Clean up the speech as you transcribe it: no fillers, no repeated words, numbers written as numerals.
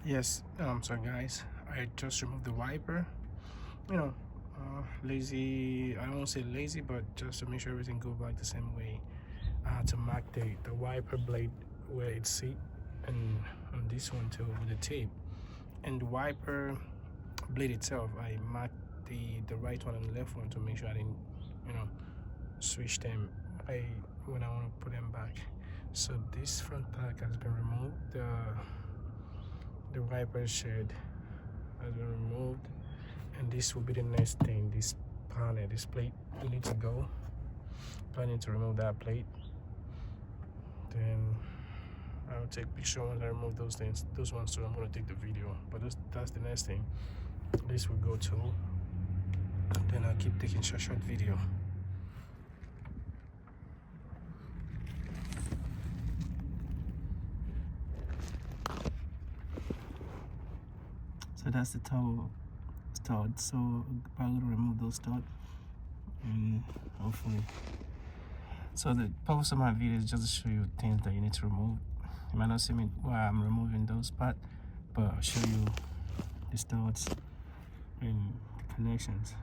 Yes, so guys, I just removed the wiper. You know, lazy, I won't say lazy, but just to make sure everything go back the same way. I had to mark the wiper blade where it's sit, and on this one too with the tape. And the wiper blade itself, I marked the right one and the left one to make sure I didn't, you know, switch them when I want to put them back. So this front pack has been removed. The wiper shed has been removed, and this will be the next thing. This panel, this plate, we need to go. Planning to remove that plate. Then I'll take picture once I remove those things. Those ones too, I'm gonna take the video. But that's the next thing. This will go too. Then I'll keep taking short video. So that's the toe stud. So I'm probably gonna remove those studs, and hopefully. So the purpose of my video is just to show you things that you need to remove. You might not see me while I'm removing those parts, but I'll show you the studs and the connections.